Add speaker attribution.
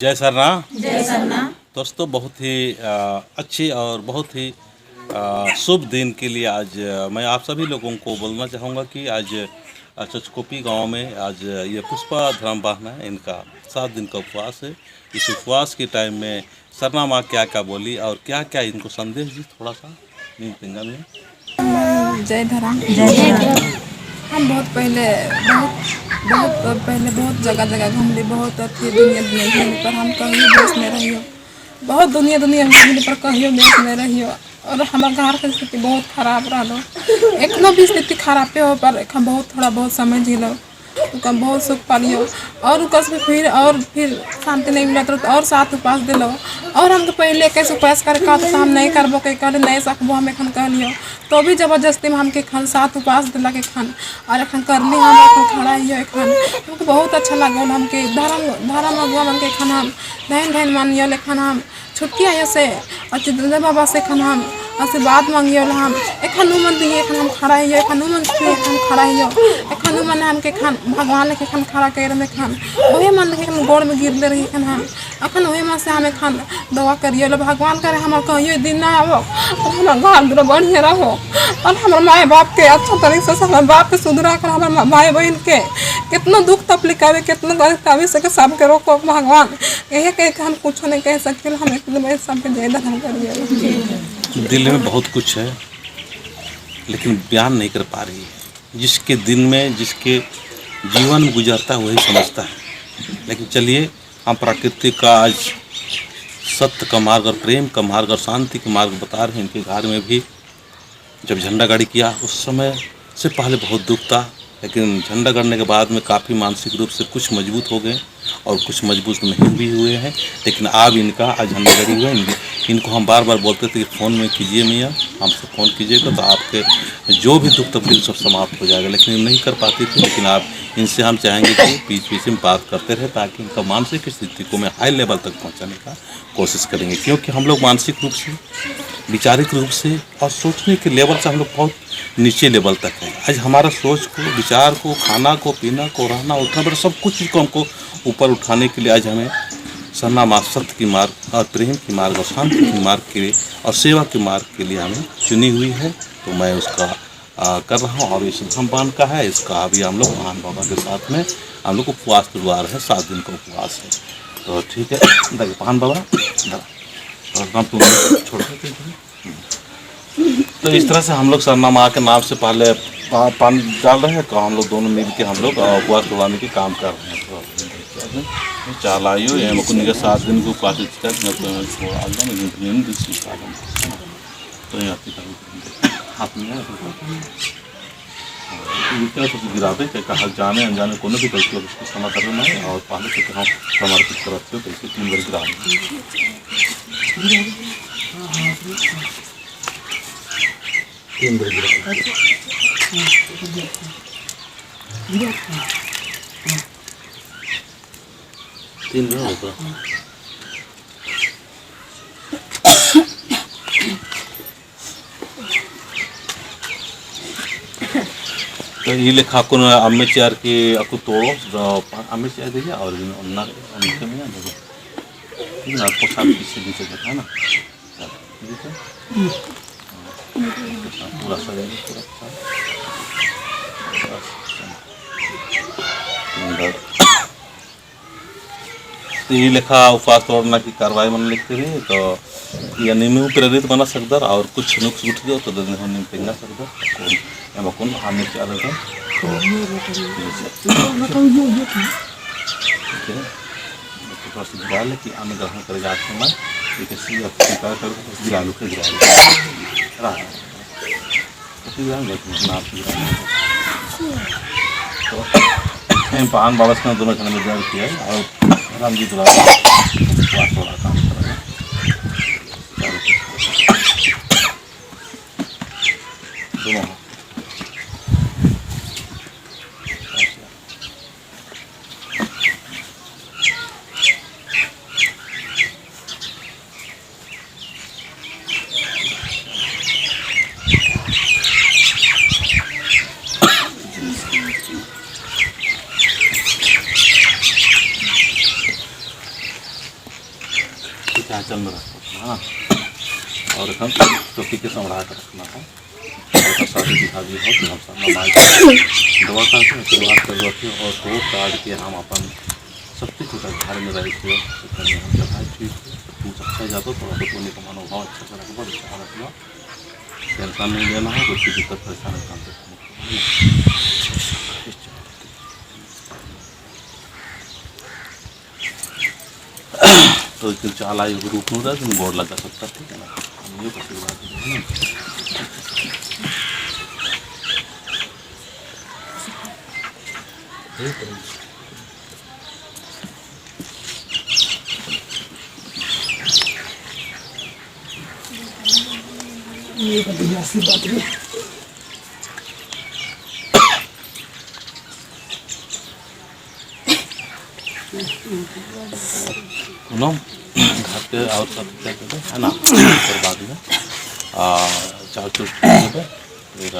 Speaker 1: जय सरना।
Speaker 2: जय सरना।
Speaker 1: दोस्तों, बहुत ही अच्छी और बहुत ही शुभ दिन के लिए आज मैं आप सभी लोगों को बोलना चाहूँगा कि आज चचकोपी गांव में आज ये पुष्पा धर्म बहना है, इनका 7 दिन का उपवास है। इस उपवास के टाइम में सरना माँ क्या क्या बोली और क्या क्या इनको संदेश दी, थोड़ा सा नींद पिंगा में।
Speaker 3: जय धर्म।
Speaker 2: जय धर्म।
Speaker 3: हम बहुत पहले बहुत जगह घूमली, बहुत अच्छी दुनिया घूमने पर हम कहियो देश में रहियो, बहुत दुनिया घूमने पर कहियो देश में रहियो। और हमारे घर की स्थिति बहुत खराब रहा, एखनो भी स्थिति खराबे हो पर एक बहुत थोड़ा बहुत समझ लो, उनका बहुत सुख पालियो। और उकस में फिर शांति नहीं मिला तो और 7 उपास दिलो। और हम तो पहले कैसे उपास कर तो हम नहीं करबो के कहले नहीं सकबो, हम एखन कहलियो तो भी जबरदस्ती में हमके खान 7 उपास दिला के खान और एखन करली हम एखन खड़ा हियो। एखन हमको बहुत अच्छा लागल, हमके धर्म अगुआ मन के खान हम धैन मानियो। लेखन हम छुट्टी आयो से और चित्रदेव बाबा से खान हम आशीर्वाद मांगियो। हम एखन मन दिए, एखन हम खड़ा हियो, एखन मन दिए, एखन खड़ा हियो। एखन मन हमके खान भगवान के खान खड़ा कर में खान ओहे मन के खान गोड़ में गिरले रही खान हम अखन ओहे मन से हमें खान दवा करियो। भगवान करे हमर कहियो दिन ना आवो और हमर घर दूर बढ़िया रहो और हमर माए बाप के अच्छा तरीके से हमर बाप के सुधरा कर हमर भाई बहन के कितना दुख तकलीफ आवे, कितना गरीब से के सब के रोको भगवान। यही कह के हम कुछ नहीं कह सकते, हम एकदम सब के जय धर्म करिए।
Speaker 1: दिल में बहुत कुछ है लेकिन बयान नहीं कर पा रही है। जिसके दिन में जिसके जीवन में गुजरता है वही समझता है। लेकिन चलिए, हम प्रकृति का आज सत्य का मार्ग और प्रेम का मार्ग और शांति के मार्ग बता रहे हैं। इनके घर में भी जब झंडा गाड़ी किया उस समय से पहले बहुत दुख था, लेकिन झंडा गड़ने के बाद में काफ़ी मानसिक रूप से कुछ मजबूत हो गए और कुछ मजबूत नहीं भी हुए हैं। लेकिन अब इनका आज झंडा गड़ी हुआ है। इनको हम बार बार बोलते थे कि फ़ोन में कीजिए मियाँ, हमसे फ़ोन कीजिएगा तो आपके जो भी दुख तकलीफ सब समाप्त हो जाएगा, लेकिन नहीं कर पाती थी। लेकिन आप इनसे हम चाहेंगे कि बीच में बात करते रहे ताकि इनका मानसिक स्थिति को मैं हाई लेवल तक पहुँचाने का कोशिश करेंगे। क्योंकि हम लोग मानसिक रूप से, वैचारिक रूप से और सोचने के लेवल से हम लोग बहुत नीचे लेवल तक है। आज हमारा सोच को, विचार को, खाना को, पीना को, रहना उठना बड़ा सब कुछ को हमको ऊपर उठाने के लिए आज हमें सरना माँ सत्य की मार्ग और प्रेम की मार्ग और शांति की मार्ग के लिए और सेवा के मार्ग के लिए हमें चुनी हुई है। तो मैं उसका कर रहा हूँ और इस धम्पान का है, इसका अभी हम लोग महान बाबा के साथ में हम लोग उपवास करवा रहे हैं। 7 दिन का उपवास है। तो ठीक है, देखिए महान बाबा नाम तुम छोड़ देते। तो इस तरह से हम लोग सरना माँ के नाम से पहले पानी डाल रहे हैं तो हम लोग दोनों मिल के हम लोग उपवास करवाने के काम कर रहे हैं। तो चालायु एमकुनिका 7 दिन को उपवास हाथ में गिरा दे कहा जाने अनजाने को भी कैसे उसको क्षमा करना है और पहले से हम समर्पित करते हो कैसे 3 बार गिरा 3 बार गिरा 3 बार होगा। तो ये लेखा को अम्मे चार के अकु तोड़ो अम्मे चार देखिए और उनके में देखो आपको साथ पीछे देखा ना पूरा सजाएंगे पूरा। तो ये लेखा उपवास तोड़ना की कार्रवाई मन लिखते रहे तो या निम्न प्रेरित बना सकता और कुछ नुक्स उठ गया तो निम पेंगा सकता एम कौन आने के अलग है गिरा कि आने ग्रहण करेगा समय गिरा लुके गिरा तो पान बाबा से दोनों जन में गिरा किया और राम जी द्वारा थोड़ा काम करेगा दोनों। आंचल में रखना है ना, और हम टोपी के संभरा कर रखना है। और शादी बिहा भी हो तो हम सब नमाज दुआ करते हैं, शुरुआत कर देते हैं और तो काट के हम अपन सब कुछ होता घर में रह के हम चढ़ाए ठीक कुछ अच्छा ही जाता, थोड़ा तो पुण्य का मनोभाव अच्छा से रखना, अच्छा रखना, टेंशन नहीं लेना है, कोई दिक्कत परेशानी काम से तो चाला एक ग्रुप में रहा बोर्ड लगा सकता, ठीक है ना, हम ये आशीर्वाद देंगे ना।
Speaker 2: ये बढ़िया सी बात है।
Speaker 1: सुनो घर पे और सब क्या कहते हैं है ना, फिर बाद में चार चुट फिर